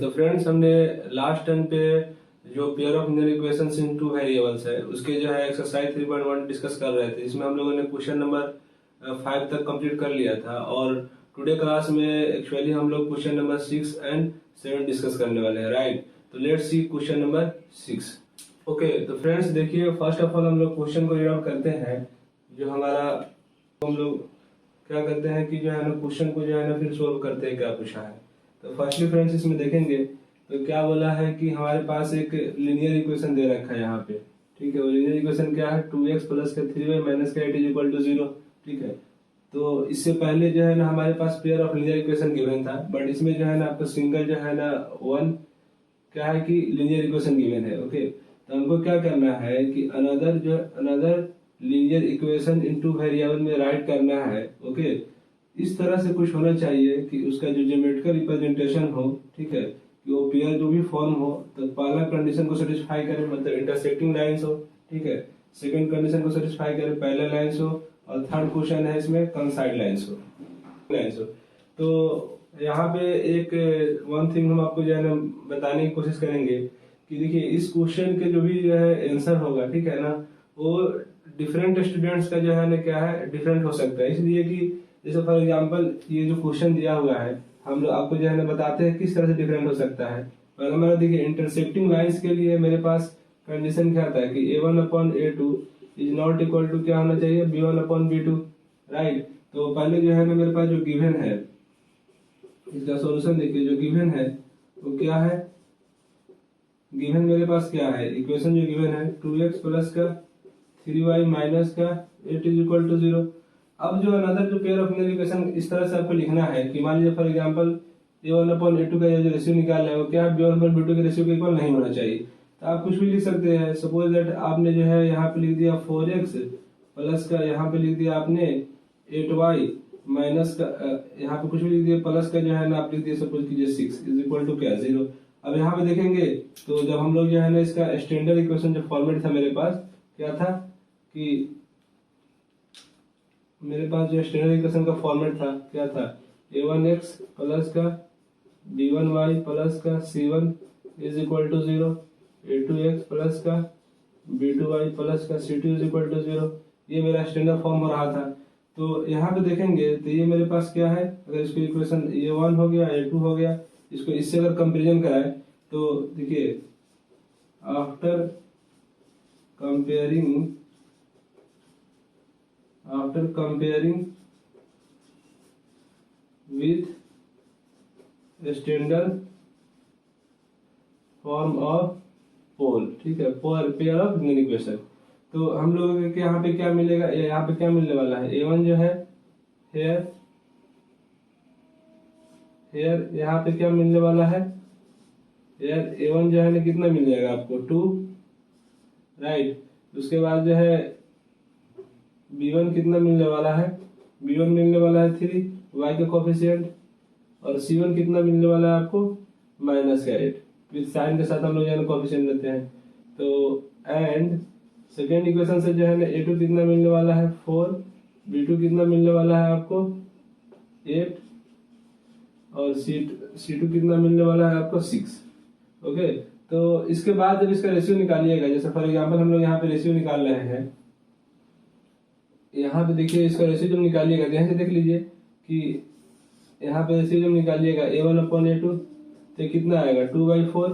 तो फ्रेंड्स हमने last term पे जो pair of linear equations in two variables है उसके जो है एक्सरसाइज 3.1 डिस्कस कर रहे थे। इसमें हम लोगों ने क्वेश्चन नंबर 5 तक कंप्लीट कर लिया था और टुडे क्लास में एक्चुअली हम लोग क्वेश्चन नंबर 6 एंड 7 डिस्कस करने वाले हैं, राइट। तो let's see question number 6। Okay, तो फ्रेंड्स देखिए, फर्स्ट ऑफ ऑल हम लोग क्वेश्चन को रीड आउट करते हैं। जो हमारा हम लोग क्या करते हैं कि जो है ना क्वेश्चन को जो है ना फिर सोल्व करते हैं क्या पूछा है। तो फर्स्टली फ्रेंड्स इसमें देखेंगे तो क्या बोला है कि हमारे पास एक लीनियर इक्वेशन दे रखा है यहाँ पे, ठीक है। वो लीनियर इक्वेशन क्या है, 2x प्लस का 3y माइनस का 8 इज इक्वल टू 0, ठीक है। तो इससे पहले जो है ना हमारे पास pair of linear equation given था, बट इसमें जो है ना आपको सिंगल जो है ना वन क्या है कि लीनियर इक्वेशन गिवन है। ओके, तो हमको क्या करना है कि another linear equation into variable में राइट करना है। ओके, इस तरह से कुछ होना चाहिए कि उसका जो ज्योमेट्रिकल रिप्रेजेंटेशन हो, ठीक है, कि वो पेयर जो भी फॉर्म हो तो पहला कंडीशन को सेटिस्फाई करे, मतलब इंटरसेक्टिंग लाइंस हो, ठीक है। सेकंड कंडीशन को सेटिस्फाई करे, पैरेलल लाइंस हो, और थर्ड क्वेश्चन है इसमें कंसाइड लाइंस हो। तो यहाँ पे एक वन थिंग हम आपको जो है ना बताने की कोशिश करेंगे कि देखिए इस क्वेश्चन के जो भी जो है आंसर होगा, ठीक है ना, वो डिफरेंट स्टूडेंट्स का जो है ना क्या है डिफरेंट हो सकता है। इसलिए कि जैसे फॉर एग्जांपल ये जो क्वेश्चन दिया हुआ है हम लोग आपको जो है ना बताते हैं किस तरह से डिफरेंट हो सकता है। और हमारा देखिए इंटरसेक्टिंग लाइंस के लिए मेरे पास कंडीशन क्या था कि a1/a2 is not equal to क्या होना चाहिए, b1/b2, राइट। तो पहले जो है ना मेरे पास जो गिवन है इसका सॉल्यूशन देखिए, जो गिवन है वो क्या है, गिवन मेरे पास क्या है, इक्वेशन जो गिवन है 2x प्लस का 3y माइनस का 8 इज इक्वल टू 0। अब जो अनदर जो पेयर ऑफ लीनियर इक्वेशन इस तरह से आपको लिखना है कि मान लीजिए फॉर एग्जांपल a1/a2 का जो रेशियो निकालना है वो क्या है, b1/b2 के रेशियो के इक्वल नहीं होना चाहिए। तो आप कुछ भी लिख सकते हैं। सपोज दैट आपने जो है यहाँ पे लिख दिया 4x प्लस का, यहाँ पे लिख दिया आपने 8y माइनस का, यहाँ पे कुछ भी लिख दिया प्लस का जो है ना आप लिख दिया सपोज कीजिए 6 इज इक्वल टू क्या 0। अब यहाँ पे देखेंगे तो जब हम लोग जो है ना इसका स्टैंडर्ड इक्वेशन जो फॉर्मेट था मेरे पास क्या था कि मेरे पास जो स्टैंडर्ड इक्वेशन का फॉर्मेट था क्या था, a1x प्लस का b1y प्लस का c1 is equal to 0, a2x plus का b2y प्लस का c2 इज इक्वल टू 0। ये मेरा स्टैंडर्ड फॉर्म हो रहा था। तो यहाँ पे देखेंगे तो ये मेरे पास क्या है, अगर इसको इक्वेशन a1 हो गया a2 हो गया, इसको इससे अगर कंपेरिजन कराए तो देखिए after comparing with standard form of pole, ठीक है, पेयर ऑफ लीनियर इक्वेशन। तो हम लोगों के यहाँ पे क्या मिलेगा, यहाँ पे क्या मिलने वाला है, a1 जो है हेयर यहाँ पे क्या मिलने वाला है, यार a1 जो है ना कितना मिल जाएगा आपको 2, राइट। उसके बाद जो है b1 कितना मिलने वाला है, b1 मिलने वाला है 3 y का कोफिशिएंट, और c1 कितना मिलने वाला है आपको माइनस का 8 विद साइन के साथ हम लोग जो है ना कोफिशिएंट लेते हैं। तो एंड सेकेंड इक्वेशन से जो है ना a2 कितना मिलने वाला है 4, b2 कितना मिलने वाला है आपको 8, और c2 कितना मिलने वाला है आपको 6। ओके, तो इसके बाद जब इसका रेशियो निकालिएगा, जैसे फॉर एग्जांपल हम लोग यहाँ पे रेशियो निकाल रहे हैं, यहाँ पे देखिए इसका रेशियो जब निकालिएगा ध्यान से देख लीजिए कि यहाँ पे रेशियो जब निकालिएगा a1/a2 तो कितना आएगा 2/4,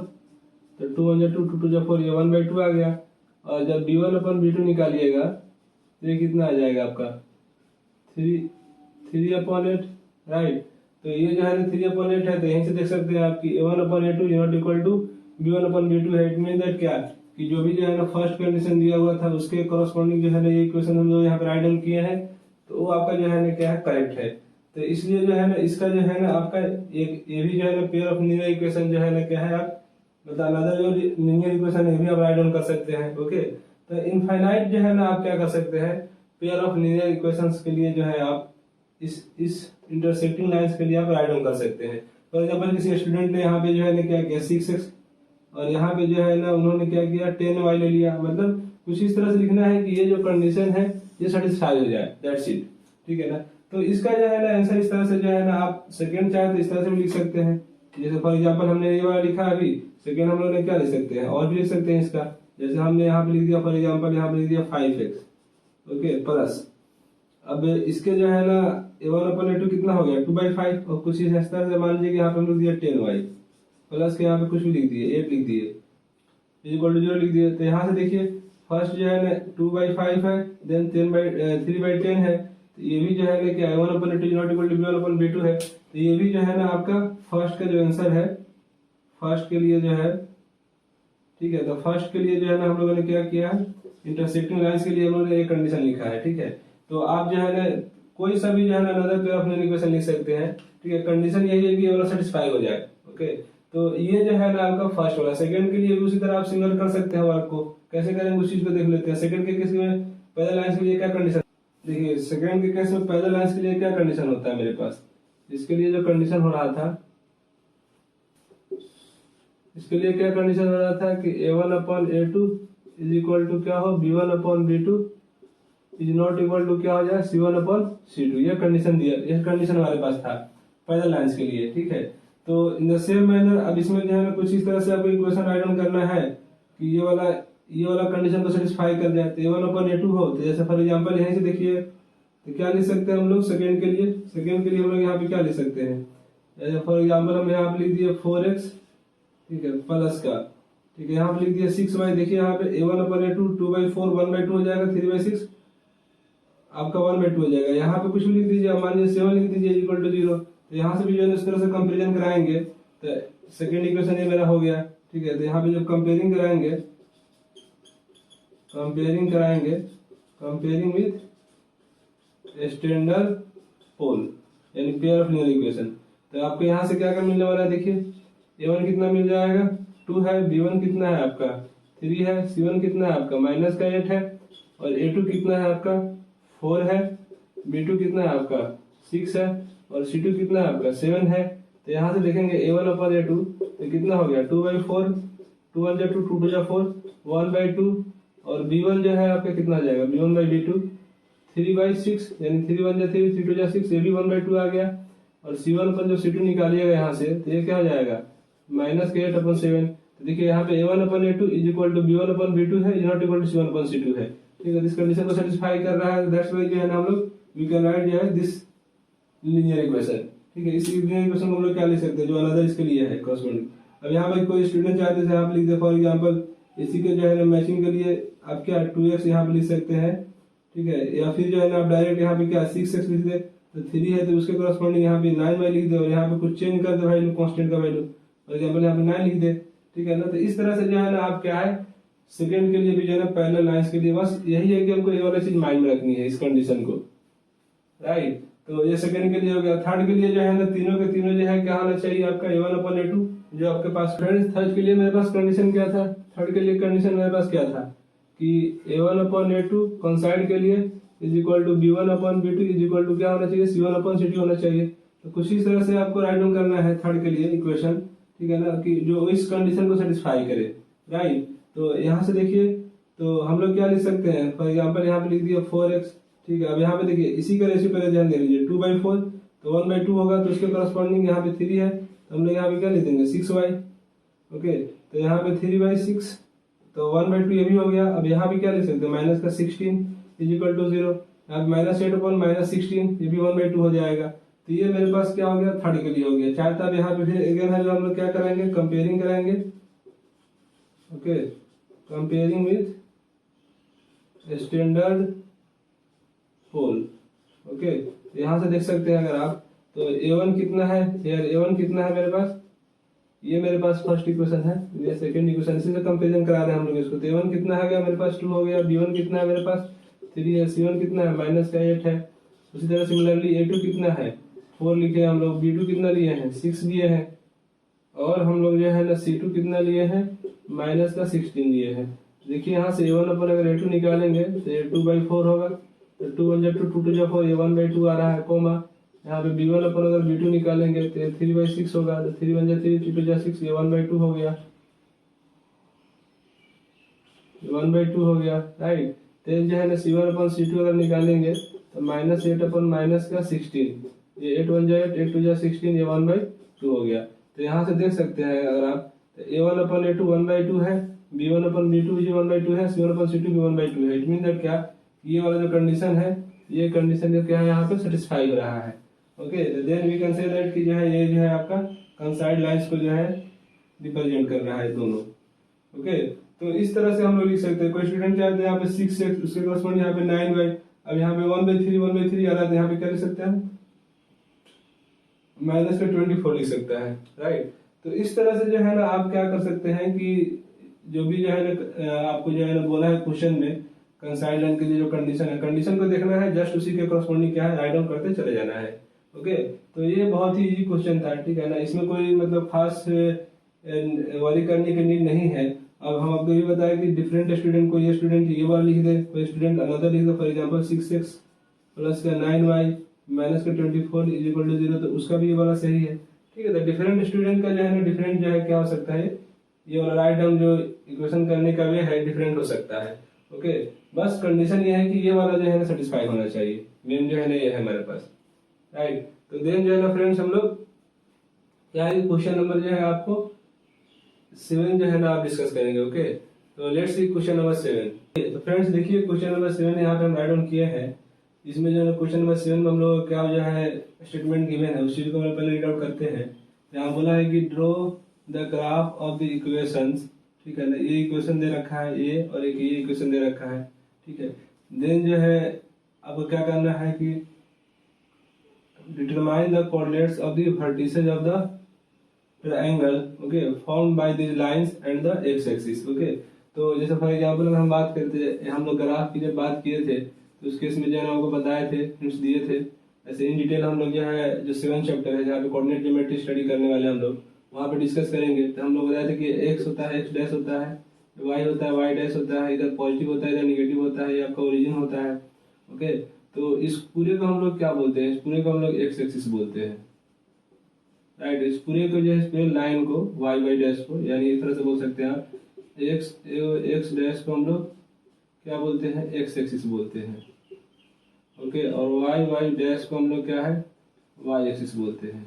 तो 2 × 2 2 × 4 ये 1/2 आ गया। और जब b1/b2 निकालिएगा तो ये कितना आ जाएगा आपका 3/8, राइट। तो ये जो है ना 3/8 है, तो यहीं से देख सकते हैं आप कि a1/a2 is not equal to b1/b2 है। इट मीन दैट क्या कि जो भी जो है ना फर्स्ट कंडीशन दिया हुआ था उसके कॉरस्पॉन्डिंग जो है ना ये इक्वेशन हम लोग यहाँ पे राइट डाउन किए हैं, तो वो आपका जो है ना क्या है करेक्ट है। तो इसलिए जो है ना इसका जो है ना आपका एक ये भी जो है ना पेयर ऑफ लीनियर इक्वेशन जो है ना क्या है, आप मतलब अनदर जो लीनियर इक्वेशन है भी आप राइट डाउन कर सकते हैं। ओके, तो इनफाइनाइट जो है ना आप क्या कर सकते हैं, पेयर ऑफ लीनियर इक्वेशंस के लिए जो है आप इस इंटरसेक्टिंग लाइंस के लिए आप राइट डाउन कर सकते हैं। फॉर एग्जांपल किसी स्टूडेंट ने यहाँ पे जो है ना क्या किया 6x, और यहाँ पे जो है ना उन्होंने क्या किया 10y ले लिया। मतलब कुछ इस तरह से लिखना है कि ये जो कंडीशन है ये सेटिस्फाई हो जाए, दैट्स इट, ठीक है ना। तो इसका जो है ना आंसर इस तरह से जो है ना आप सेकंड चाहे तो इस तरह से भी लिख सकते हैं जैसे फॉर एग्जांपल हमने ये वाला लिखा अभी, सेकेंड हम लोग ने क्या लिख सकते हैं, और भी लिख सकते हैं इसका। जैसे हमने यहाँ पे लिख दिया फॉर एग्जांपल, यहाँ पे लिख दिया 5x, ओके, प्लस अब इसके जो है ना a1/a2 कितना हो गया 2/5, और कुछ इस तरह से मान लीजिए कि यहाँ पे हम लोग दिया 10y प्लस के यहाँ पे कुछ भी लिख दिए 8 लिख दिए इक्वल टू 0 लिख दिए। तो यहाँ से देखिए फर्स्ट जो है ना 2/5 है, देन 3/10 है, तो ये भी जो है ना कि a1/a2 not equal to b1/b2 है। तो ये भी जो है ना आपका फर्स्ट का जो आंसर है, फर्स्ट के लिए जो है, ठीक है, तो फर्स्ट के लिए जो है ना हम लोगों ने क्या किया है, इंटरसेक्टिंग लाइंस के लिए हम लोगों ने एक कंडीशन लिखा है, ठीक है। तो आप जो है ना कोई सा भी जो है ना another pair of linear equation लिख सकते हैं, ठीक है। कंडीशन यही है कि ये वाला सेटिस्फाई हो जाए, ओके। तो ये जो है ना आपका फर्स्ट वाला। सेकंड के लिए भी उसी तरह आप सिमिलर कर सकते हैं वर्क को। कैसे करेंगे उस चीज को देख लेते हैं। सेकंड के केस में पैरेलल लाइंस के लिए क्या कंडीशन, देखिए सेकंड के केस में पैरेलल लाइंस के लिए क्या कंडीशन होता है मेरे पास। इसके लिए जो कंडीशन हो रहा था, इसके लिए क्या कंडीशन हो रहा था कि a1/a2 इज इक्वल टू क्या हो b1/b2 is not equal to क्या हो जाए c1/c2। ये कंडीशन दिया, ये कंडीशन हमारे पास था पैरेलल लाइंस के लिए, ठीक है। तो इन द सेम मैनर अब इसमें जो है ना कुछ इस तरह से आपको इक्वेशन राइट डाउन करना है कि ये वाला कंडीशन को सेटिस्फाई कर जाए। तो a1/a2 हो, तो जैसे फॉर एग्जांपल यहीं से देखिए, तो क्या लिख सकते हैं हम लोग सेकंड के लिए। सेकंड के लिए हम लोग यहाँ पे क्या लिख सकते हैं, जैसे फॉर एग्जांपल हम यहाँ पे लिख दिए 4x, ठीक है, प्लस का, ठीक है, यहाँ पे लिख दिया 6y। देखिए यहाँ पे a1/a2 2/4 1/2 हो जाएगा, 3/6 आपका 1/2 हो जाएगा। यहाँ पे कुछ भी लिख दीजिए, मान लीजिए 7 लिख दीजिए इक्वल टू 0। तो यहाँ से भी जो है इस तरह से कंपेरिजन कराएंगे, तो सेकेंड इक्वेशन ये मेरा हो गया, ठीक है। तो यहाँ पे जब कंपेयरिंग कराएंगे, कंपेयरिंग विथ स्टैंडर्ड पोल यानी पेयर ऑफ लीनियर इक्वेशन, तो आपको यहाँ से क्या क्या मिलने वाला है। देखिए a1 कितना मिल जाएगा 2 है, b1 कितना है आपका 3 है, c1 कितना है आपका -8 है, और a2 कितना है आपका 4 है, b2 कितना है आपका 6 है, और c2 कितना है आपका 7 है। तो यहाँ से देखेंगे a1/a2 तो कितना हो गया 2/4, 2 1 2 2 2 4 1/2, और b1 जो है आपका कितना आ जाएगा b1/b2 3/6 यानी 3 1 3 3 2 6, ये भी 1/2 आ गया। और c1 पर जो c2 निकालिएगा यहाँ से, तो ये क्या हो जाएगा -8/7। तो देखिए यहाँ पे a1/a2 is equal to b1/b2 है, is not equal to c1/c2 है, ठीक है। इस कंडीशन को सेटिस्फाई कर रहा है, दैट्स व्हाई जो है ना हम लोग वी कैन राइट जो है दिस लीनियर इक्वेशन, ठीक है। इस लीनियर इक्वेशन को हम लोग क्या लिख सकते हैं जो अनदर इसके लिए है कॉरेस्पॉन्डिंग। अब यहाँ पे कोई स्टूडेंट चाहते हैं आप लिख दे फॉर एग्जांपल इसी के जो है ना मैचिंग के लिए आप क्या 2x यहाँ पे लिख सकते हैं, ठीक है। या फिर जो है ना आप डायरेक्ट यहाँ पे क्या 6x लिख दे, तो 3 है तो उसके कॉरेस्पॉन्डिंग यहाँ पे 9y लिख दे, और यहाँ पे कुछ चेंज कर दे वैल्यू कांस्टेंट का वैल्यू, फॉर एग्जांपल यहाँ पे 9 लिख दे, ठीक है ना। तो इस तरह से जो है ना आप क्या है सेकंड के लिए भी जो है ना पैरेलल लाइंस के लिए बस यही है कि हमको ये वाला चीज माइंड में रखनी है इस कंडीशन को, राइट। तो ये सेकंड के लिए हो गया। थर्ड के लिए जो है ना तीनों के तीनों जो है क्या होना चाहिए आपका a1/a2 जो आपके पास। फ्रेंड्स थर्ड के लिए मेरे पास कंडीशन क्या था, थर्ड के लिए कंडीशन मेरे पास क्या था कि a1/a2 कंसाइड के लिए is equal to b1/b2 is equal to क्या होना चाहिए c1/c2 होना चाहिए। तो कुछ इस तरह से आपको राइट डाउन करना है थर्ड के लिए इक्वेशन, ठीक है ना, कि जो इस कंडीशन को सेटिस्फाई करे, राइट। तो यहाँ से देखिए तो हम लोग क्या लिख सकते हैं, फॉर एग्जांपल यहाँ पे लिख दिया 4x, ठीक है। अब यहाँ पे देखिए इसी का रेशियो पहले ध्यान दे लीजिए 2/4 तो 1/2 होगा, तो उसके करस्पॉन्डिंग यहाँ पे 3 है, तो हम लोग यहाँ पे क्या लिख देंगे 6y, ओके। तो यहाँ पे 3/6 तो 1/2 ये भी हो गया। अब यहाँ पे क्या लिख सकते हैं -16 इज इक्वल टू 0, अब -8/-16 ये भी 1/2 हो जाएगा। तो ये मेरे पास क्या हो गया थर्ड के लिए हो गया। चाहे तब यहाँ पे फिर अगेन है जो हम लोग क्या करेंगे कंपेयरिंग कराएंगे, okay, comparing with standard pole, okay. यहाँ से देख सकते हैं अगर आप तो a1 कितना है, यार a1 कितना है मेरे पास, ये मेरे पास फर्स्ट इक्वेशन है, ये सेकंड इक्वेशन, इसी से कंपेरिजन करा रहे हैं हम लोग इसको। तो a1 कितना है गया मेरे पास 2 हो गया, b1 कितना है मेरे पास 3 है, c1 कितना है -8 है। उसी तरह सिमिलरली a2 कितना है 4 लिखे हम लोग, b2 कितना लिए हैं 6 लिए हैं, और हम लोग जो है ना c2 कितना लिए हैं -16 लिए हैं। देखिए यहाँ से a1 अपन अगर a2 निकालेंगे तो ये 2/4 होगा, तो 2 1 2 2 2 4 ये 1/2 आ रहा है, कोमा यहाँ पे b1 अपन अगर b2 निकालेंगे तो 3/6 होगा, तो 3 1 3 2 2 6 ये 1/2 हो गया, 1/2 हो गया, राइट। तो जो है ना c1/c2 अगर निकालेंगे तो -8/-16 ये 8 1 8 8 2 16 ये 1/2 हो गया। तो यहाँ से देख सकते हैं अगर आप, तो A1/A2 1/2 है, B1/B2 भी 1/2 है, C1/C2 भी 1/2 है। इट मीन दैट क्या, ये वाला जो कंडीशन है, ये कंडीशन जो क्या है यहाँ पे सेटिस्फाई हो रहा है। Okay, then we can say that कि जो है ये जो है आपका कंसाइड लाइंस को जो है रिप्रेजेंट कर रहा है दोनों। ओके, तो इस तरह से हम लोग लिख सकते हैं। कोई स्टूडेंट चाहते हैं यहाँ पे 6x, उसके कॉरस्पॉन्ड यहाँ पे 9y, अब यहाँ पे 1/3 आ रहा है, तो यहाँ पे क्या लिख सकते हैं, -24 लिख सकता है, राइट। तो इस तरह से जो है ना आप क्या कर सकते हैं कि जो भी जो है ना आपको जो है ना बोला है क्वेश्चन में, कंसाइड लाइन के लिए जो कंडीशन है, कंडीशन को देखना है, जस्ट उसी के कॉरस्पॉन्डिंग क्या है राइट डाउन करते चले जाना है। ओके, तो ये बहुत ही इजी क्वेश्चन था, ठीक है ना, इसमें कोई मतलब खास वरी करने की नीड नहीं है। अब हम आपको ये बताया कि डिफरेंट स्टूडेंट को, ये स्टूडेंट ये वाला लिख दे, कोई स्टूडेंट अनदर लिख दे, फॉर एग्जांपल 6x प्लस का 9y माइनस का 24 इज इक्वल टू 0, तो उसका भी ये वाला सही है, ठीक है। तो डिफरेंट स्टूडेंट का जो है ना डिफरेंट जो है क्या हो सकता है, ये वाला राइट डाउन जो इक्वेशन करने का वे है डिफरेंट हो सकता है। ओके, बस कंडीशन ये है कि ये वाला जो है ना सेटिस्फाई होना चाहिए, मेन जो है ना ये है हमारे पास, राइट। तो देन जो है ना फ्रेंड्स हम लोग क्या है, क्वेश्चन नंबर जो है आपको 7 जो है ना आप डिस्कस करेंगे। ओके, तो लेट्स सी क्वेश्चन नंबर 7। तो फ्रेंड्स देखिए क्वेश्चन नंबर 7 यहाँ पे हम राइट डाउन किए हैं। इसमें जो है क्वेश्चन नंबर 7 में हम लोग क्या जो है स्टेटमेंट गिवन है उस चीज को हम पहले रीड आउट करते हैं। यहाँ बोला है कि draw the graph of the equations, ठीक है ना, ये इक्वेशन दे रखा है ये, और एक ये इक्वेशन दे रखा है, ठीक है। देन जो है आपको क्या करना है कि determine the coordinates of the vertices of the triangle, okay, formed by these lines and the X axis. Okay, तो जैसे फॉर एग्जांपल अगर हम बात करते, हम लोग ग्राफ की जब बात किए थे तो उस केस में जो है हमको बताए थे, हिंट्स दिए थे। ऐसे इन डिटेल हम लोग जो है जो 7 चैप्टर है जहाँ पे कोऑर्डिनेट ज्योमेट्री स्टडी करने वाले हम लोग वहाँ पे डिस्कस करेंगे। तो हम लोग बताए थे कि एक्स होता है, एक्स डैश होता है, वाई होता है, वाई डैश होता है, इधर पॉजिटिव होता है, इधर निगेटिव होता है, ये आपका ओरिजिन होता है। ओके, तो इस पूरे को हम लोग क्या बोलते हैं, इस पूरे को हम लोग एक्स एक्सिस बोलते हैं, राइट। इस पूरे को जो है इस पूरे लाइन को वाई वाई डैश को, यानी इस तरह से बोल सकते हैं आप, एक्स डैश को हम लोग क्या बोलते हैं, एक्स एक्सिस बोलते हैं। ओके, और वाई वाई डैश को हम लोग क्या है, वाई एक्सिस बोलते हैं,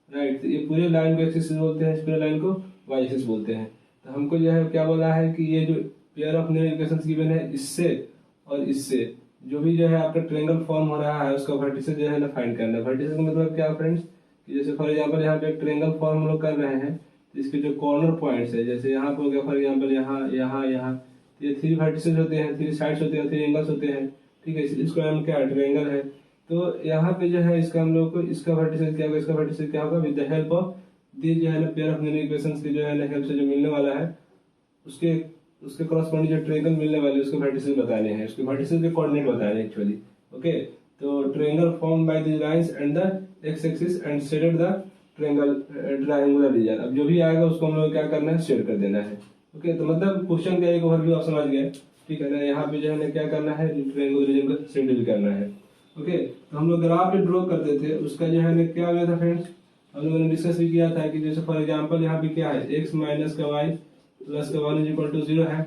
राइट। तो ये पूरे लाइन को एक्सिस बोलते हैं, इस पूरे लाइन को वाई एक्सिस बोलते हैं। तो हमको जो है क्या बोला है कि ये जो pair of new equations given है, इससे और इससे जो भी जो है आपका ट्रायंगल फॉर्म हो रहा है उसका वर्टिसेस जो है ना फाइंड करना है। वर्टिसेस का मतलब क्या फ्रेंड्स, कि जैसे फॉर एग्जांपल यहाँ पे एक ट्रायंगल फॉर्म हम लोग कर रहे हैं, तो इसके जो कॉर्नर पॉइंट्स है, जैसे यहाँ पे हो गया फॉर एग्जांपल यहाँ यहाँ यहाँ, तो ये 3 वर्टिसेस होते हैं, 3 साइड्स होते हैं, 3 एंगल्स होते हैं, ठीक है। इसको हम क्या ट्रायंगल है, तो यहाँ पे जो है इसका हम लोग को इसका वर्टिसेस क्या होगा, इसका वर्टिसेस क्या होगा, with the help of this जो है ना पेयर ऑफ न्यू इक्वेशंस के जो है ना हेल्प से जो मिलने वाला है उसके उसके कॉरस्पॉन्डिंग जो ट्रायंगल मिलने वाले उसके वर्टिसेस बताने हैं, उसके वर्टिसेस के कोऑर्डिनेट बताने हैं एक्चुअली। ओके, तो triangle formed by this lines and the X axis and shaded the triangular region. अब जो भी आएगा उसको हम लोग क्या करना है, शेड कर देना है। ओके, तो मतलब क्वेश्चन का एक ओवरव्यू आप समझ गए, ठीक है ना। यहाँ पे जो है ना क्या करना है, ट्रायंगुलर रीजन को शेड करना है। ओके, तो हम लोग ग्राफ ड्रॉ करते थे, उसका जो है ना क्या हुआ था फ्रेंड्स, हम लोगों ने डिस्कस भी किया था कि जैसे फॉर एग्जांपल यहाँ पे क्या है, x माइनस का y प्लस का 1 इज इक्वल टू 0 है।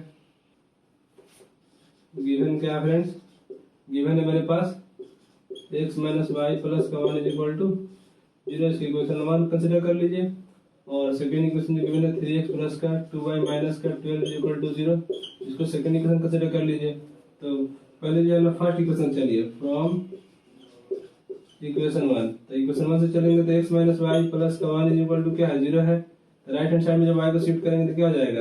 गिवन क्या है फ्रेंड्स, गिवन है मेरे पास x माइनस वाई प्लस का 1 इज इक्वल टू 0, इसकी इक्वेशन 1 कंसिडर कर लीजिए। और सेकेंड इक्वेशन जो गिवन है 3x प्लस का 2y माइनस का 12 इज इक्वल टू 0, इसको सेकेंड इक्वेशन कंसिडर कर लीजिए। तो पहले जो है ना फर्स्ट इक्वेशन चलिए फ्रॉम इक्वेशन 1, तो इक्वेशन 1 से चलेंगे तो x माइनस वाई प्लस का 1 इज इक्वल टू क्या है, 0 है। राइट हैंड साइड में जब y को शिफ्ट करेंगे तो क्या हो जाएगा,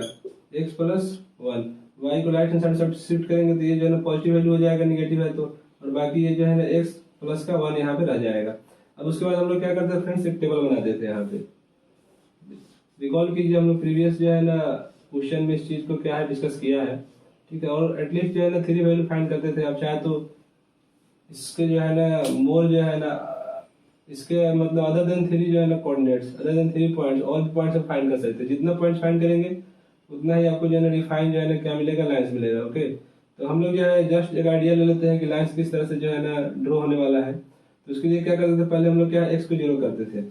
x प्लस 1, y को राइट हैंड साइड शिफ्ट करेंगे तो ये जो है ना पॉजिटिव वैल्यू हो जाएगा, निगेटिव है तो, और बाकी ये जो है ना x प्लस का 1 यहाँ पे रह जाएगा। अब उसके बाद हम लोग क्या करते हैं फ्रेंड्स, एक टेबल बना देते हैं। यहाँ पे रिकॉल कीजिए, हम लोग प्रीवियस जो है ना क्वेश्चन में इस चीज को क्या है डिस्कस किया है, ठीक है। और एटलीस्ट जो है ना 3 वैल्यू फाइंड करते थे। अब चाहे तो इसके जो है ना मोर जो है ना इसके मतलब अदर देन 3 जो है ना coordinates, other than 3 points, all points आप फाइंड कर सकते हैं। जितना पॉइंट्स फाइंड करेंगे उतना ही आपको जो है ना डिफाइन जो है ना क्या मिलेगा, लाइंस मिलेगा। ओके, तो हम लोग जो है जस्ट एक आइडिया ले लेते हैं कि लाइंस किस तरह से जो है ना ड्रॉ होने वाला है। तो उसके लिए क्या करते थे, पहले हम लोग क्या x को 0 करते थे,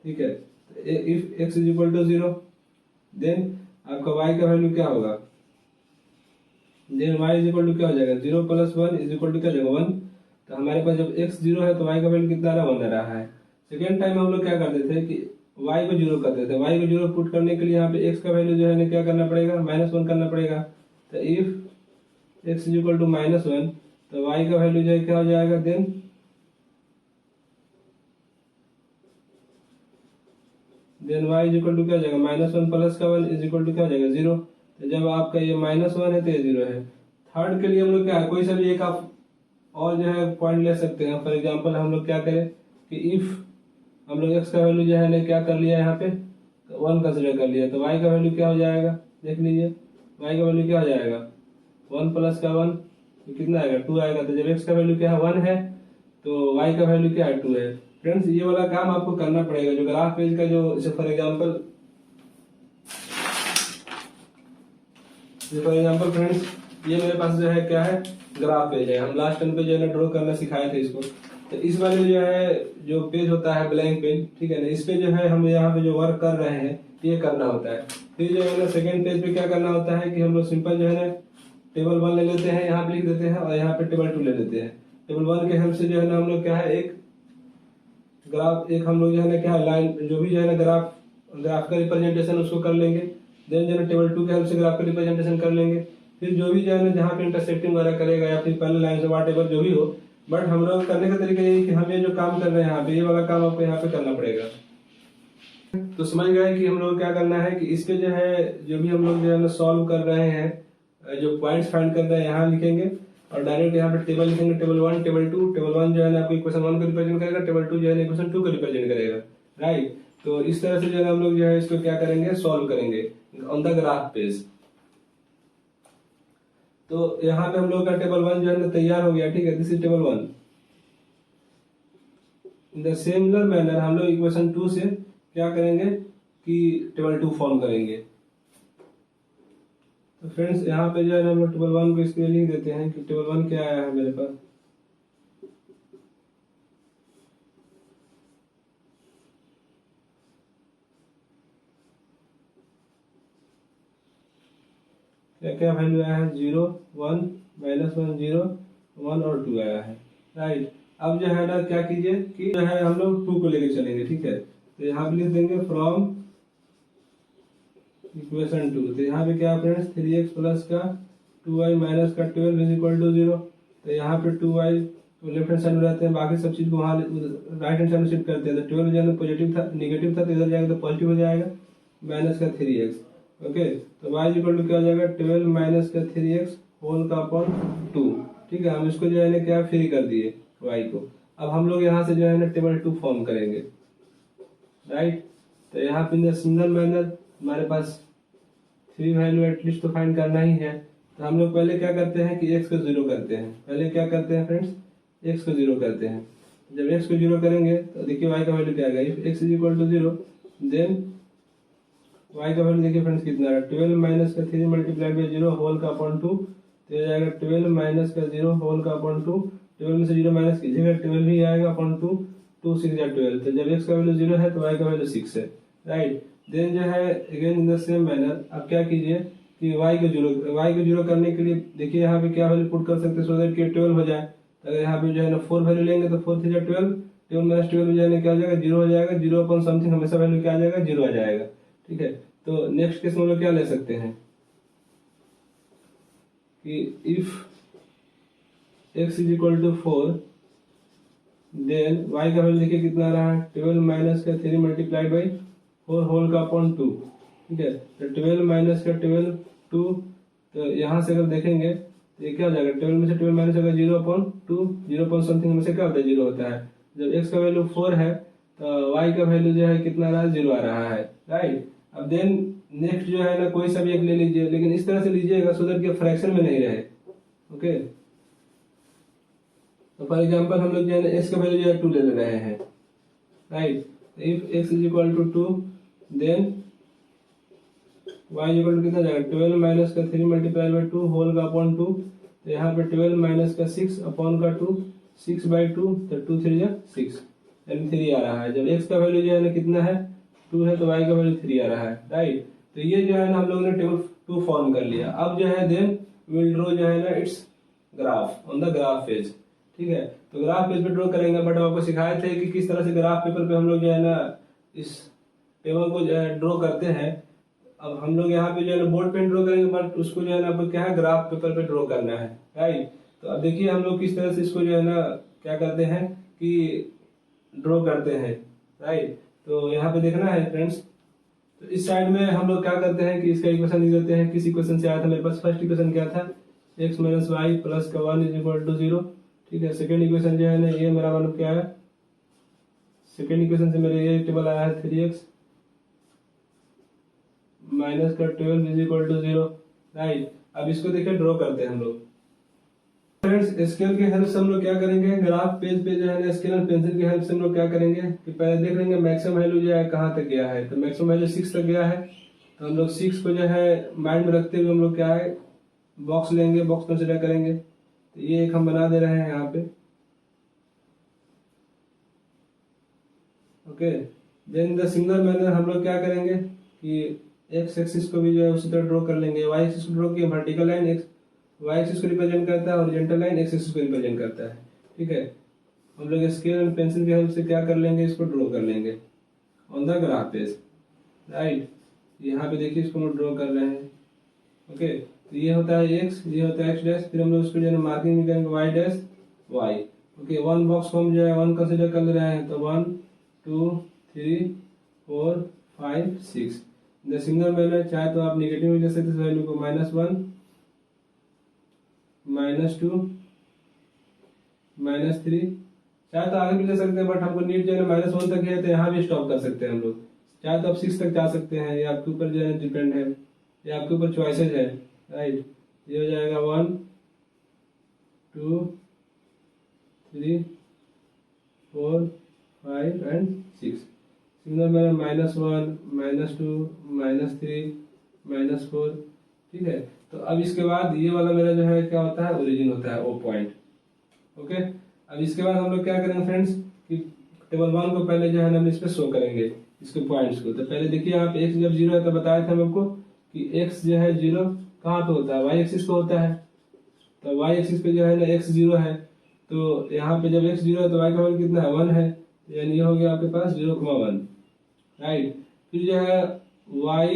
ठीक है। If x is equal to 0 then आपका y का वैल्यू क्या होगा, then y is equal to क्या हो जाएगा, 0 प्लस 1 इज इक्वल टू क्या हो जाएगा, 1। तो हमारे पास जब x 0 है तो y का वैल्यू कितना आ रहा है, 1 आ रहा है। सेकेंड टाइम हम लोग क्या करते थे कि y को 0 कर देते हैं। y को 0 पुट करने के लिए यहाँ पे x का वैल्यू जो है ना क्या करना पड़ेगा, -1 करना पड़ेगा। तो if x is equal to -1 तो y का वैल्यू जो है क्या हो जाएगा, then y is equal to क्या हो जाएगा, -1 प्लस का 1 इज इक्वल टू क्या हो जाएगा, 0। तो जब आपका ये -1 है तो ये 0 है। थर्ड के लिए हम लोग क्या, कोई सा भी एक आप और जो है पॉइंट ले सकते हैं। फॉर एग्जांपल हम लोग क्या करें कि इफ हम लोग x का वैल्यू जो है ना क्या कर लिया यहाँ पे 1 कंसिडर कर लिया, तो y का वैल्यू क्या हो जाएगा, देख लीजिए y का वैल्यू क्या हो जाएगा, 1 प्लस का 1 तो कितना आएगा, 2 आएगा। तो जब x का वैल्यू क्या है 1 है तो y का वैल्यू क्या है, 2 है। फ्रेंड्स ये वाला काम आपको करना पड़ेगा, जो ग्राफ पेज का जो फॉर एग्जांपल फ्रेंड्स ये मेरे पास जो है क्या है, ग्राफ पेज है। हम लास्ट टाइम पे जो है ना ड्रॉ करना सिखाए थे इसको। तो इस वाले जो है जो पेज होता है ब्लैंक पेज, ठीक है ना, इस पे जो है हम यहाँ पे जो वर्क कर रहे हैं ये करना होता है। फिर जो है ना सेकेंड पेज पे क्या करना होता है कि हम लोग सिंपल जो है ना टेबल 1 ले लेते हैं, यहाँ पे लिख देते हैं, और यहाँ पे टेबल 2 ले लेते हैं। टेबल 1 के हेल्प से जो है ना हम लोग क्या है एक ग्राफ, एक हम लोग जो है ना क्या लाइन जो भी जो है ना ग्राफ का रिप्रेजेंटेशन उसको कर लेंगे। देन जो है टेबल 2 के हेल्प से ग्राफ का रिप्रेजेंटेशन कर लेंगे। फिर जो भी जो है ना जहाँ पे इंटरसेक्टिंग वगैरह करेगा या फिर पहले लाइन से व्हाटएवर जो भी हो, बट हम लोग करने का तरीका ये है कि हम ये जो काम कर रहे हैं यहाँ पे ये वाला काम आपको यहाँ पे करना पड़ेगा। तो समझ गए कि हम लोग क्या करना है कि इस पे जो है जो भी हम लोग जो है ना सॉल्व कर रहे हैं, जो पॉइंट्स फाइंड कर रहे हैं यहाँ लिखेंगे और डायरेक्ट यहाँ पे टेबल लिखेंगे, टेबल 1 टेबल 2। टेबल 1 जो है ना आपको इक्वेशन 1 को रिप्रेजेंट करेगा, टेबल 2 जो है ना इक्वेशन 2 को रिप्रेजेंट करेगा, राइट। तो इस तरह से जो है हम लोग जो है इसको क्या करेंगे, सॉल्व करेंगे ऑन द ग्राफ पेज। तो यहाँ पे हम लोग का टेबल 1 जो है ना तैयार हो गया, ठीक है, this is table 1। In the similar manner हम लोग इक्वेशन 2 से क्या करेंगे कि टेबल 2 फॉर्म करेंगे। तो फ्रेंड्स यहाँ पे जो है ना हम लोग टेबल 1 को इसके लिए लिख देते हैं कि टेबल 1 क्या आया है मेरे पास, क्या क्या वैल्यू आया है, 0 1 -1 0 1 और 2 आया है, राइट। अब जो है ना क्या कीजिए कि जो है हम लोग 2 को लेके चलेंगे, ठीक है। तो यहाँ पे लिख देंगे फ्रॉम इक्वेशन 2। तो यहाँ पे क्या फ्रेंड्स 3x प्लस का 2y माइनस का 12 इज इक्वल टू 0। तो यहाँ पे 2y तो लेफ्ट हैंड साइड में रहते हैं, बाकी सब चीज को वहाँ राइट हैंड साइड में शिफ्ट करते हैं। तो 12 जो है पॉजिटिव था, नेगेटिव था, तो इधर जाएगा तो पॉजिटिव हो जाएगा, माइनस का 3x। ओके, तो y इक्वल टू क्या हो जाएगा, 12 माइनस का 3x होल का अपॉन 2, ठीक है। हम इसको जो है ना क्या फ्री कर दिए y को। अब हम लोग यहाँ से जो है ना टेबल 2 फॉर्म करेंगे, राइट। तो यहाँ पे सिमिलर मैनर हमारे पास 3 वैल्यू एटलीस्ट तो फाइंड करना ही है। तो हम लोग पहले क्या करते हैं कि x को 0 करते हैं। पहले क्या करते हैं फ्रेंड्स, x को 0 करते हैं। जब x को 0 करेंगे तो देखिए y का वैल्यू क्या आएगा, if x is equal to 0 then y का वैल्यू देखिए फ्रेंड्स कितना है, 12 माइनस का 3 मल्टीप्लाइड बाई 0 होल का अपॉन 2। तो ये जाएगा 12 माइनस का 0 होल का अपॉन 2। 12 में से 0 माइनस कीजिएगा, 12 ही आएगा अपॉन 2, 2 6 या 12। तो जब x का वैल्यू 0 है तो y का वैल्यू 6 है, राइट। देन जो है again in the same manner अब क्या कीजिए कि y को 0 करने के लिए देखिए यहाँ पे क्या वैल्यू पुट कर सकते हैं सो दैट कि 12 हो जाए। तो अगर यहाँ पे जो है ना 4 वैल्यू लेंगे तो 4 3 12, 12 माइनस 12 जो है ना क्या हो जाएगा, 0 हो जाएगा। 0 अपॉन समथिंग हमेशा वैल्यू क्या आ जाएगा, 0 आ जाएगा, ठीक है। तो नेक्स्ट केस में हम लोग क्या ले सकते हैं कि if x is equal to 4 then y का वैल्यू देखिए कितना आ रहा है, 12 माइनस का 3 मल्टीप्लाइड बाई 4 होल का अपॉन 2, ठीक है। तो 12 माइनस का 12 2। तो यहाँ से अगर देखेंगे तो ये क्या हो जाएगा, 12 में से 12 माइनस होगा 0 अपॉन 2, 0 अपॉन समथिंग में से क्या होता है, 0 होता है। जब x का वैल्यू 4 है तो y का वैल्यू जो है कितना आ रहा है, 0 आ रहा है, राइट। अब देन नेक्स्ट जो है ना कोई सा भी एक ले लीजिए, लेकिन इस तरह से लीजिएगा सो दैट कि फ्रैक्शन में नहीं रहे, ओके। तो फॉर एग्जांपल हम लोग जो है ना x का वैल्यू जो है 2 ले रहे हैं, right. If x is equal to 2 then y equal to कितना जाएगा, 12 माइनस का 3 मल्टीप्लाई बाई 2 होल का अपॉन 2। तो यहाँ पे 12 माइनस का 6 अपॉन का 2, 6 बाई 2, तो 2 3 या 6 यानी 3 आ रहा है। जब x का वैल्यू जो है ना कितना है, 2 है, तो y का वैल्यू 3 आ रहा है, राइट। तो ये जो है ना हम लोगों ने टेबल 2 फॉर्म कर लिया। अब जो है देन विल ड्रॉ जो है ना it's graph on the graph page, ठीक है। तो ग्राफ पेज पे ड्रॉ करेंगे, बट हम आपको सिखाए थे कि किस तरह से ग्राफ पेपर पे हम लोग जो है ना इस टेबल को ड्रॉ करते हैं। अब हम लोग यहाँ पे जो है ना बोर्ड पे ड्रॉ करेंगे, बट उसको जो है ना अब क्या है ग्राफ पेपर पे ड्रॉ करना है, राइट। तो अब देखिए हम लोग किस तरह से इसको जो है ना क्या करते हैं कि ड्रॉ करते हैं, राइट। तो यहाँ पे देखना है फ्रेंड्स, तो इस साइड में हम लोग क्या करते हैं कि इसका इक्वेशन लिख देते हैं। किस इक्वेशन से आया था मेरे पास, फर्स्ट इक्वेशन क्या था, x माइनस वाई प्लस का 1 इज इक्वल टू 0, ठीक है। सेकेंड इक्वेशन जो है ना ये मेरा मतलब क्या है, सेकेंड इक्वेशन से मेरे ये टेबल आया है 3x माइनस का 12 इज इक्वल टू 0, राइट। अब इसको देखिए ड्रॉ करते हैं हम लोग। फ्रेंड्स स्केल के हेल्प से हम लोग क्या करेंगे, ग्राफ पेज पे जो है ना स्केल और पेंसिल की हेल्प से हम लोग क्या करेंगे कि पहले देख लेंगे मैक्सिमम वैल्यू जो है कहाँ तक गया है। तो मैक्सिमम वैल्यू 6 तक गया है, तो हम लोग 6 को जो है माइंड में रखते हुए हम लोग क्या है बॉक्स लेंगे, बॉक्स कंसिडर करेंगे। तो ये एक हम बना दे रहे हैं यहाँ पे, okay. Then the single manner हम लोग क्या करेंगे कि एक्स एक्सिस को भी जो है उसी तरह ड्रॉ कर लेंगे। वाई एक्सिस को ड्रॉ किया, vertical line X Y axis को रिप्रेजेंट करता है, हॉरिजॉन्टल लाइन एक्स एक्सिस को रिप्रेजेंट करता है, ठीक है। हम लोग स्केल एंड पेंसिल की हेल्प से क्या कर लेंगे, इसको ड्रॉ कर लेंगे on the graph page, right. यहाँ पे देखिए इसको हम ड्रॉ कर रहे हैं, ओके। तो ये होता है एक्स, ये होता है एक्स डैश, फिर हम लोग उसको जो है मार्किंग करेंगे Y dash Y, okay. One box को हम जो है वन कंसिडर कर ले रहे हैं, तो 1 2 3 4 5 6। द सिंगल वैल्यू चाहे तो आप निगेटिव ले सकते हैं वैल्यू को, -1 -2 -3, चाहे तो आगे भी ले सकते हैं, बट हमको नीड जो है -1 तक है, तो यहाँ भी स्टॉप कर सकते हैं हम लोग। चाहे तो आप 6 तक जा सकते हैं, ये आपके ऊपर जो है डिपेंड है, ये आपके ऊपर चॉइसेस है, राइट। ये हो जाएगा 1 2 3 4 5 एंड 6। सिंगल में -1 -2 -3 -4, ठीक है। तो अब इसके बाद ये वाला मेरा जो है क्या होता है, ओरिजिन होता है, वो पॉइंट, ओके। अब इसके बाद हम लोग क्या करेंगे फ्रेंड्स कि टेबल 1 को पहले जो है हम इस पे शो करेंगे इसके पॉइंट्स को। तो पहले देखिए आप x जब 0 है तो बताया था हमको कि x जो है 0 कहाँ पे होता है, y एक्सिस पे होता है। तो y एक्सिस पे जो है ना x 0 है, तो यहाँ पे जब x 0 है तो y का वैल्यू कितना है, 1 है, यानी ये हो गया आपके पास 0,1, राइट। फिर जो है y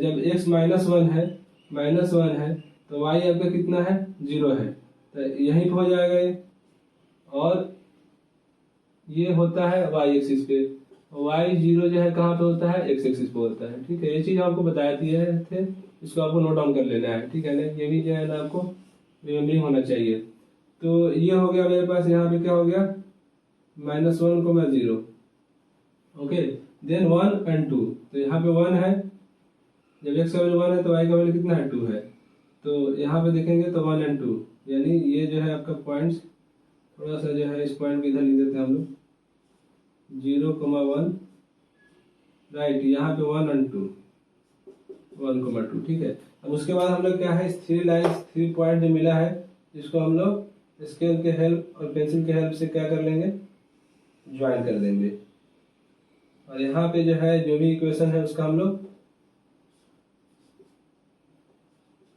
जब x -1 है, -1 है, तो y आपका कितना है, 0 है, तो यहीं पे हो जाएगा ये। और ये होता है y एक्सिस पे, y 0 जो है कहाँ पे होता है, x एक्सिस पे होता है, ठीक है। ये चीज आपको बताया दिए थे, इसको आपको नोट डाउन कर लेना है, ठीक है ना। ये भी जो है ना आपको मेमोरी होना चाहिए। तो ये हो गया मेरे पास, यहाँ पे क्या हो गया, -1,0, ओके। देन 1 एंड 2, तो यहाँ पे 1 है, जब x का वैल्यू 1 है तो y का वैल्यू कितना है, 2 है। तो यहाँ पे देखेंगे तो 1 एंड 2, यानी ये जो है आपका पॉइंट्स, थोड़ा सा जो है इस पॉइंट को इधर लिख देते हैं हम लोग, 0,1, राइट। यहाँ पे 1 एंड 2, 1,2, ठीक है। अब उसके बाद हम लोग क्या है, 3 लाइन्स 3 पॉइंट जो मिला है, इसको हम लोग स्केल के हेल्प और पेंसिल के हेल्प से क्या कर लेंगे, ज्वाइन कर देंगे। और यहाँ पे जो है जो भी इक्वेशन है उसका हम लोग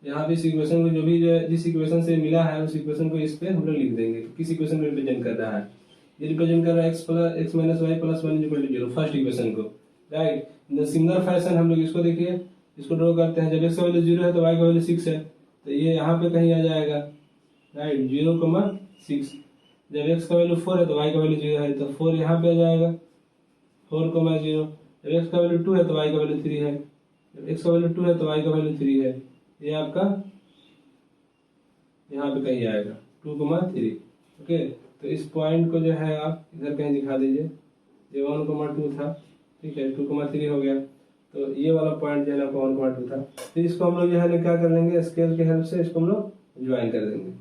यहाँ पे इस इक्वेशन को जो भी जो है जिस इक्वेशन से मिला है उस इक्वेशन को इस पे हम लोग लिख देंगे। किस इक्वेशन को रिप्रेजेंट कर रहा है, ये रिप्रेजेंट कर रहा है x minus y plus 1 equal to 0, first equation को, right. In the similar fashion हम लोग इसको देखिए, इसको ड्रॉ करते हैं। जब x का वैल्यू 0 है तो y का वैल्यू 6 है, तो ये यहाँ पे कहीं आ जाएगा, राइट, 0,6। जब x का वैल्यू 4 है तो y का वैल्यू 0 है, तो 4 यहाँ पे आ जाएगा, 4,0। जब x का वैल्यू 2 है तो y का वैल्यू 3 है, जब x का वैल्यू 2 है तो y का वैल्यू 3 है, ये आपका यहाँ पे कहीं आएगा 2,3, ओके। तो इस पॉइंट को जो है आप इधर कहीं दिखा दीजिए, ये 1,2 था, ठीक है, 2,3 हो गया, तो ये वाला पॉइंट जो है ना 1,2 था। फिर इसको हम लोग जो है ना क्या कर लेंगे, स्केल के हेल्प से इसको हम लोग ज्वाइन कर देंगे,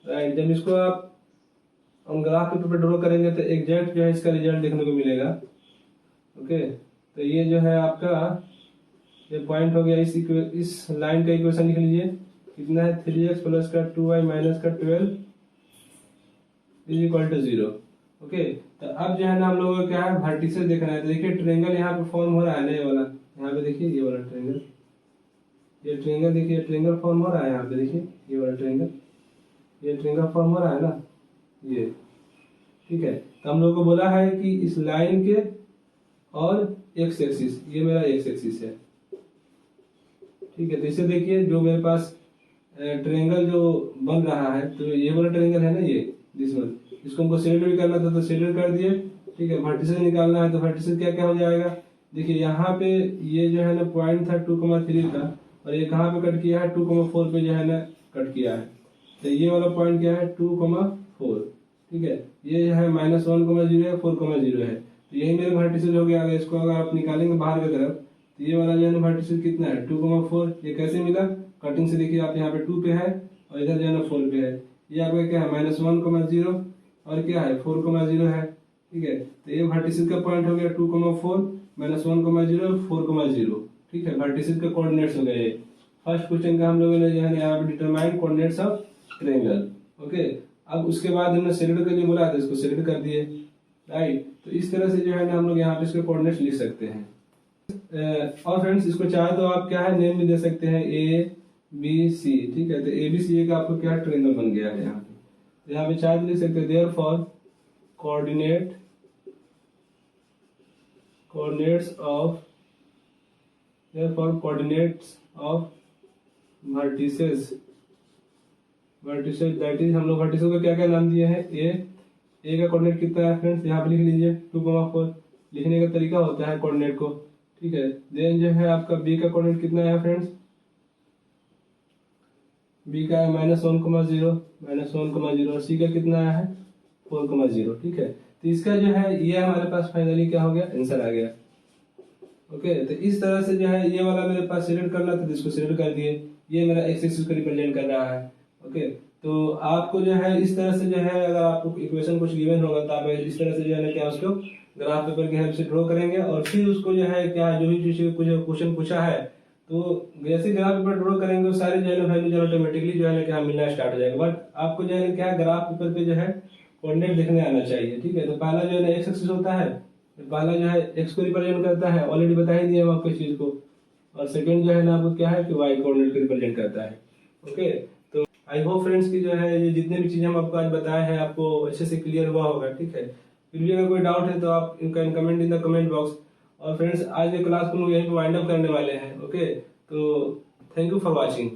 राइट। जब इसको आप हम ग्राफ पेपर पे ड्रॉ करेंगे तो एग्जैक्ट जो है इसका रिजल्ट देखने को मिलेगा, ओके। तो ये जो है आपका ये पॉइंट हो गया। इस लाइन का इक्वेशन लिख लीजिए, कितना है, 3x प्लस का 2y माइनस का 12 इज इक्वल टू 0, ओके। तो अब जो है ना हम लोगों को क्या है, वर्टिसेस देखना है। तो देखिए ट्रायंगल यहाँ पे फॉर्म हो रहा है ना, ये वाला, यहाँ पे देखिए ये वाला ट्रायंगल, ये ट्रायंगल देखिए, ट्रायंगल फॉर्म हो रहा है यहाँ पे, देखिए ये वाला ट्रायंगल, ये ट्रायंगल फॉर्म हो रहा है ना, ये, ठीक है। तो हम लोगों को बोला है कि इस लाइन के और एक्स एक्सिस, ये मेरा एक्स एक्सिस है, ठीक है। तो इसे देखिए, जो मेरे पास ट्रायंगल जो बन रहा है, तो ये वाला ट्रायंगल है ना, ये दिस वन, इसको हमको शेडेड भी करना था तो शेडेड कर दिए, ठीक है। वर्टिसेस निकालना है तो वर्टिसेस क्या क्या हो जाएगा, देखिए यहाँ पे ये जो है ना पॉइंट था 2,3 का, और ये कहाँ पे कट किया है 2,4 पे जो है ना कट किया है। तो ये वाला पॉइंट क्या है 2,4, ठीक है। ये है -1,0 है, 4,0 है, तो यही मेरे वर्टिसेस हो गया। अगर इसको अगर आप निकालेंगे बाहर की तरफ, तो ये वाला जो है ना वर्टिसेस कितना है 2,4। ये कैसे मिला, कटिंग से देखिए आप, यहाँ पे 2 पे है और इधर जो है ना 4 पे है। ये आपका क्या है -1,0 और क्या है 4,0 है, ठीक है। तो ये वर्टिसेस का पॉइंट हो गया 2,4 -1,0 4,0, ठीक है। वर्टिसेस का कोऑर्डिनेट्स हो गए। फर्स्ट क्वेश्चन का हम लोगों ने जो है ना यहाँ पे determine coordinates of triangle, okay. अब उसके बाद हमने सेलेक्ट करने बोला था, इसको सेलेक्ट कर दिए, राइट। तो इस तरह से जो है ना हम लोग यहाँ पे इसके कोऑर्डिनेट्स लिख सकते हैं। और फ्रेंड्स इसको चाहे तो आप क्या है नेम भी दे सकते हैं, ABC, ठीक है। तो ABCA का आपको क्या ट्रायंगल बन गया है यहाँ पे। तो यहाँ पे चाहे तो लिख सकते हैं therefore coordinates of vertices that is, हम लोग वर्टिसेस को क्या क्या नाम दिए हैं, ए का कोऑर्डिनेट कितना है फ्रेंड्स, यहाँ पे लिख लीजिए 2,4। लिखने का तरीका होता है कोऑर्डिनेट को, ठीक है। देन जो है आपका बी का कोऑर्डिनेट कितना है फ्रेंड्स, बी का है -1,0 और सी का कितना है 4,0, ठीक है। तो इसका जो है ये हमारे पास फाइनली क्या हो गया, आंसर आ गया, ओके। तो इस तरह से जो है ये वाला मेरे पास सिलेक्ट करना था, तो इसको सिलेक्ट कर दिए, ये मेरा एक्स एक्सिस को रिप्रेजेंट कर रहा है, ओके। तो आपको जो है इस तरह से जो है, अगर आपको इक्वेशन कुछ गिवन होगा तो आप इस तरह से जो है ना क्या उसको ग्राफ पेपर की हेल्प से ड्रॉ करेंगे, और फिर उसको जो है क्या जो भी कुछ क्वेश्चन पूछा है, तो जैसे ग्राफ पेपर ड्रॉ करेंगे वो सारे जो है ना वैल्यू ऑटोमेटिकली जो है ना क्या मिलना स्टार्ट हो जाएगा। बट आपको जो है ना क्या ग्राफ पेपर पे जो है कोऑर्डिनेट देखने आना चाहिए, ठीक है। तो पहला जो है ना एक्स एक्सिस होता है, तो पहला जो है एक्स को रिप्रेजेंट करता है, ऑलरेडी बता ही दिया हम आपको इस चीज को। और सेकंड जो है ना आपको क्या है कि वाई कोऑर्डिनेट को रिप्रेजेंट करता है, ओके। तो आई होप फ्रेंड्स की जो है ये जितने भी चीजें हम आपको आज बताए हैं आपको अच्छे से क्लियर हुआ होगा, ठीक है। फिर भी अगर कोई डाउट है तो आप can comment in the comment box. और फ्रेंड्स आज के क्लास को हम यहीं पे वाइंड अप करने वाले हैं, ओके। तो थैंक यू फॉर वॉचिंग।